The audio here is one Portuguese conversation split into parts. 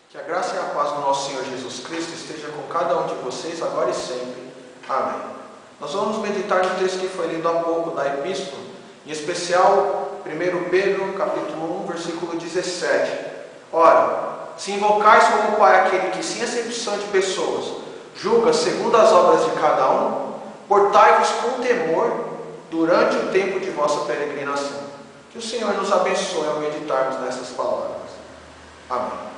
Que a graça e a paz do nosso Senhor Jesus Cristo esteja com cada um de vocês, agora e sempre. Amém. Nós vamos meditar no texto que foi lido há pouco da Epístola, em especial 1 Pedro, capítulo 1, versículo 17. Ora, se invocais como Pai aquele que, sem acepção de pessoas, julga segundo as obras de cada um, portai-vos com temor durante o tempo de vossa peregrinação. Que o Senhor nos abençoe ao meditarmos nessas palavras. Amém.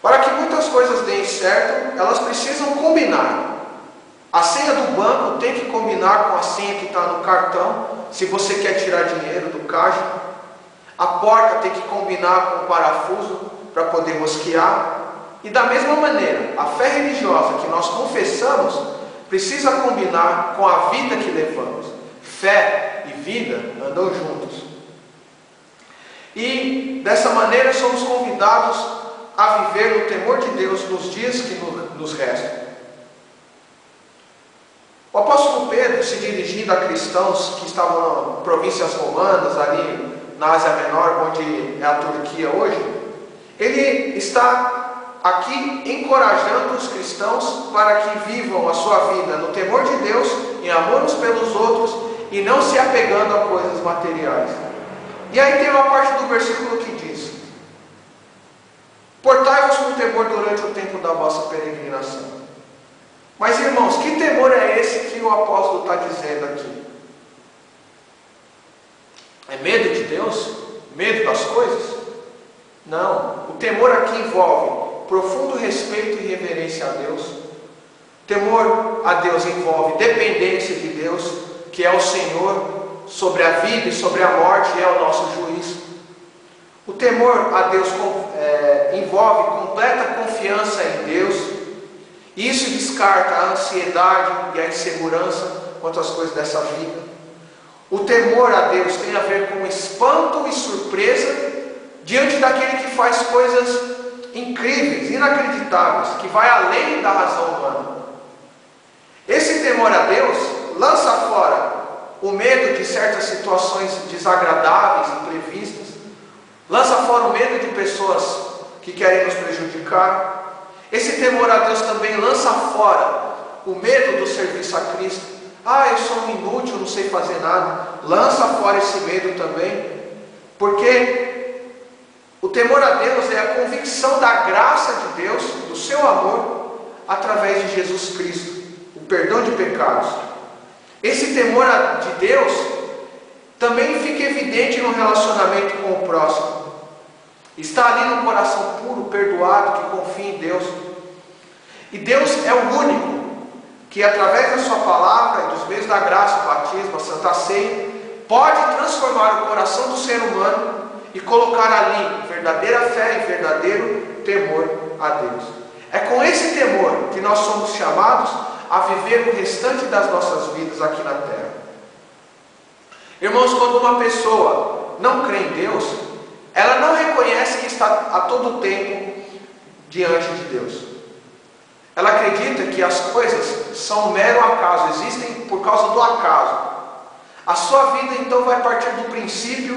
Para que muitas coisas deem certo, elas precisam combinar. A senha do banco tem que combinar com a senha que está no cartão, se você quer tirar dinheiro do caixa. A porta tem que combinar com o parafuso para poder rosquear. E da mesma maneira, a fé religiosa que nós confessamos precisa combinar com a vida que levamos. Fé e vida andam juntos. E dessa maneira somos convidados a viver no temor de Deus nos dias que nos restam. O apóstolo Pedro, se dirigindo a cristãos que estavam em províncias romanas, ali na Ásia Menor, onde é a Turquia hoje, ele está aqui encorajando os cristãos para que vivam a sua vida no temor de Deus, em amor uns pelos outros e não se apegando a coisas materiais. E aí tem uma parte do versículo que diz: portai-vos com temor durante o tempo da vossa peregrinação. Mas, irmãos, que temor é esse que o apóstolo está dizendo aqui? É medo de Deus? Medo das coisas? Não. O temor aqui envolve profundo respeito e reverência a Deus. Temor a Deus envolve dependência de Deus, que é o Senhor sobre a vida e sobre a morte, e é o nosso juiz. O temor a Deus envolve completa confiança em Deus. Isso descarta a ansiedade e a insegurança quanto às coisas dessa vida. O temor a Deus tem a ver com espanto e surpresa diante daquele que faz coisas incríveis, inacreditáveis, que vai além da razão humana. Esse temor a Deus lança fora o medo de certas situações desagradáveis, imprevistas. Lança fora o medo de pessoas que querem nos prejudicar. Esse temor a Deus também lança fora o medo do serviço a Cristo. Eu sou um inútil, não sei fazer nada. Lança fora esse medo também. Porque o temor a Deus é a convicção da graça de Deus, do seu amor, através de Jesus Cristo. O perdão de pecados. Esse temor de Deus também fica evidente no relacionamento com o próximo. Está ali no coração puro, perdoado, que confia em Deus. E Deus é o único que, através da sua palavra e dos meios da graça, o batismo, a Santa Ceia, pode transformar o coração do ser humano e colocar ali verdadeira fé e verdadeiro temor a Deus. É com esse temor que nós somos chamados a viver o restante das nossas vidas aqui na terra. Irmãos, quando uma pessoa não crê em Deus, ela não reconhece que está a todo tempo diante de Deus. Ela acredita que as coisas são um mero acaso, existem por causa do acaso. A sua vida então vai partir do princípio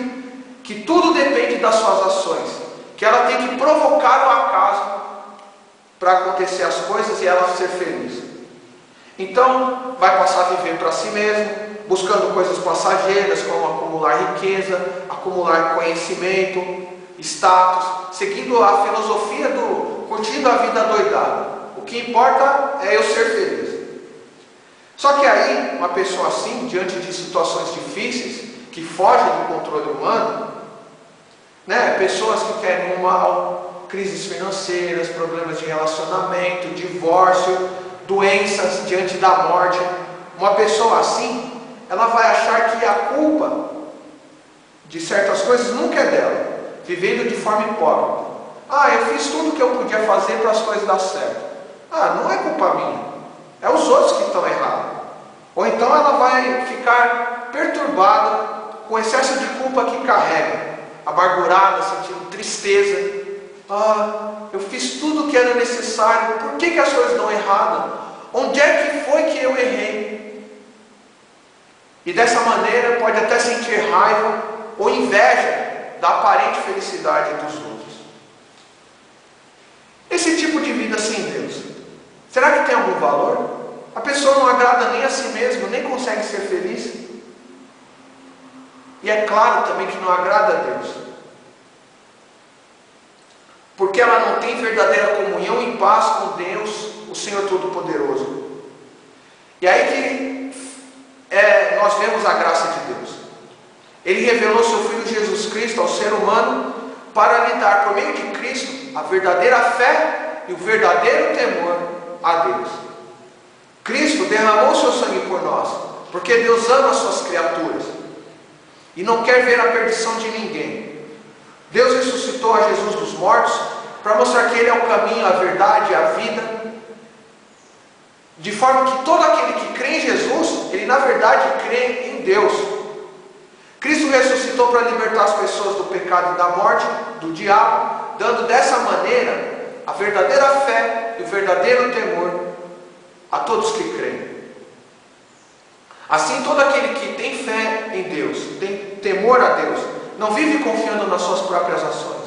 que tudo depende das suas ações, que ela tem que provocar o acaso para acontecer as coisas e ela ser feliz. Então vai passar a viver para si mesmo, buscando coisas passageiras como acumular riqueza, acumular conhecimento, status, seguindo a filosofia curtindo a vida doidada. O que importa é eu ser feliz. Só que aí, uma pessoa assim, diante de situações difíceis, que fogem do controle humano, pessoas que querem o mal, crises financeiras, problemas de relacionamento, divórcio, doenças diante da morte, uma pessoa assim, ela vai achar que a culpa de certas coisas nunca é dela, vivendo de forma hipócrita. Eu fiz tudo o que eu podia fazer para as coisas dar certo. Não é culpa minha, é os outros que estão errados. Ou então ela vai ficar perturbada com o excesso de culpa que carrega, amargurada, sentindo tristeza. Eu fiz tudo o que era necessário, por que as coisas dão errado? Onde é que foi que eu errei? E dessa maneira pode até sentir raiva ou inveja da aparente felicidade dos outros. será que tem algum valor? A pessoa não agrada nem a si mesma, nem consegue ser feliz. E é claro também que não agrada a Deus, porque ela não tem verdadeira comunhão e paz com Deus, o Senhor Todo-Poderoso. E aí que nós vemos a graça de Deus. Ele revelou seu Filho Jesus Cristo ao ser humano para lhe dar, por meio de Cristo, a verdadeira fé e o verdadeiro temor a Deus. Cristo derramou seu sangue por nós, porque Deus ama as suas criaturas e não quer ver a perdição de ninguém. Deus ressuscitou a Jesus dos mortos para mostrar que Ele é o caminho, a verdade e a vida, de forma que todo aquele que crê em Jesus, ele na verdade crê em Deus. Cristo ressuscitou para libertar as pessoas do pecado e da morte, do diabo, dando dessa maneira a verdadeira fé e o verdadeiro temor a todos que creem. Assim, todo aquele que tem fé em Deus, tem temor a Deus, não vive confiando nas suas próprias ações,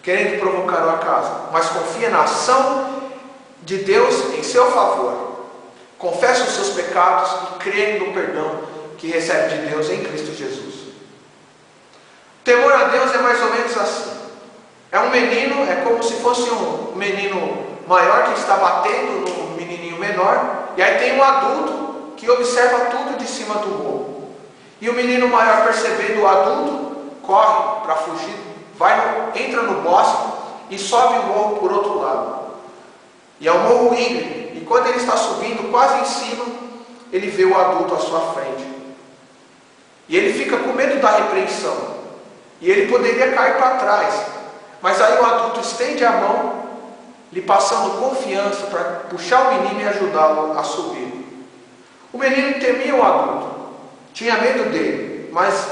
querendo provocar o acaso, mas confia na ação de Deus em seu favor. Confessa os seus pecados e crê no perdão que recebe de Deus em Cristo Jesus. Temor a Deus é mais ou menos assim. É um menino, é como se fosse um menino maior que está batendo no menininho menor, e aí tem um adulto que observa tudo de cima do morro. E o menino maior, percebendo o adulto, corre para fugir, entra no bosque e sobe o morro por outro lado. E é um morro íngreme. E quando ele está subindo quase em cima, ele vê o adulto à sua frente. E ele fica com medo da repreensão. E ele poderia cair para trás. Mas aí o adulto estende a mão, lhe passando confiança para puxar o menino e ajudá-lo a subir. O menino temia o adulto, tinha medo dele, mas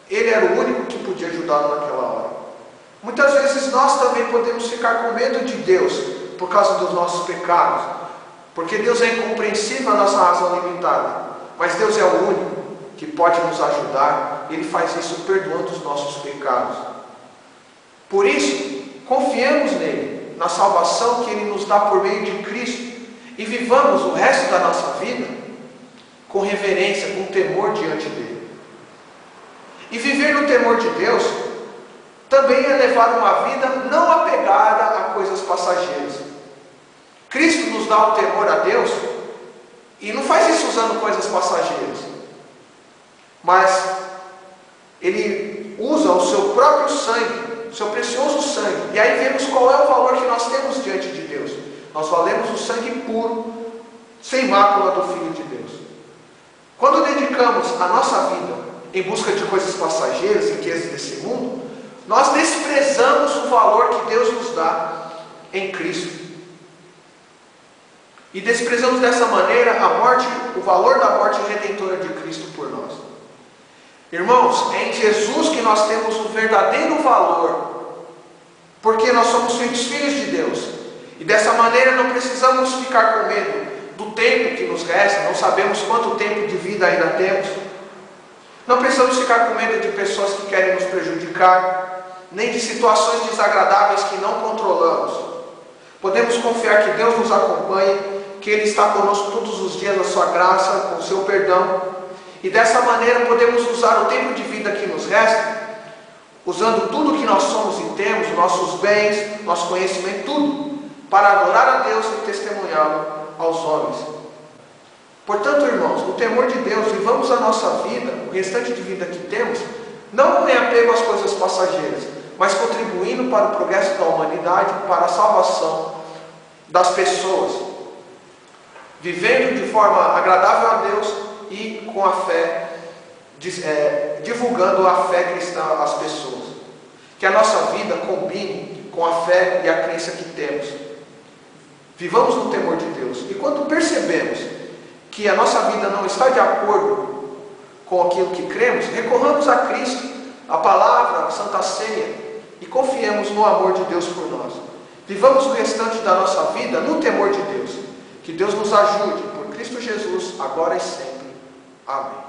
ele era o único que podia ajudá-lo naquela hora. Muitas vezes nós também podemos ficar com medo de Deus por causa dos nossos pecados, porque Deus é incompreensível a nossa razão limitada, mas Deus é o único que pode nos ajudar. Ele faz isso perdoando os nossos pecados. Por isso, confiemos nele, na salvação que Ele nos dá por meio de Cristo, e vivamos o resto da nossa vida com reverência, com temor diante dele. E viver no temor de Deus também é levar uma vida não apegada a coisas passageiras. Cristo nos dá o temor a Deus e não faz isso usando coisas passageiras, mas Ele usa o seu próprio sangue, o seu precioso sangue. E aí vemos qual é o valor que nós temos diante de Deus. Nós valemos o sangue puro, sem mácula do Filho de Deus. Quando dedicamos a nossa vida em busca de coisas passageiras, riquezas desse mundo, nós desprezamos o valor que Deus nos dá em Cristo. E desprezamos dessa maneira a morte, o valor da morte redentora de Cristo por nós. Irmãos, é em Jesus que nós temos o verdadeiro valor, porque nós somos filhos de Deus. E dessa maneira não precisamos ficar com medo do tempo que nos resta, não sabemos quanto tempo de vida ainda temos. Não precisamos ficar com medo de pessoas que querem nos prejudicar, nem de situações desagradáveis que não controlamos. Podemos confiar que Deus nos acompanha, que Ele está conosco todos os dias na sua graça, com o seu perdão. E dessa maneira podemos usar o tempo de vida que nos resta, usando tudo que nós somos e temos, nossos bens, nosso conhecimento, tudo, para adorar a Deus e testemunhá-lo aos homens. Portanto, irmãos, no temor de Deus, vivamos a nossa vida, o restante de vida que temos, não em apego às coisas passageiras, mas contribuindo para o progresso da humanidade, para a salvação das pessoas, vivendo de forma agradável a Deus e com a fé, divulgando a fé cristã às pessoas. Que a nossa vida combine com a fé e a crença que temos. Vivamos no temor de Deus. E quando percebemos que a nossa vida não está de acordo com aquilo que cremos, recorramos a Cristo, a palavra, a Santa Ceia, e confiemos no amor de Deus por nós. Vivamos o restante da nossa vida no temor de Deus. Que Deus nos ajude, por Cristo Jesus, agora e sempre. Amém.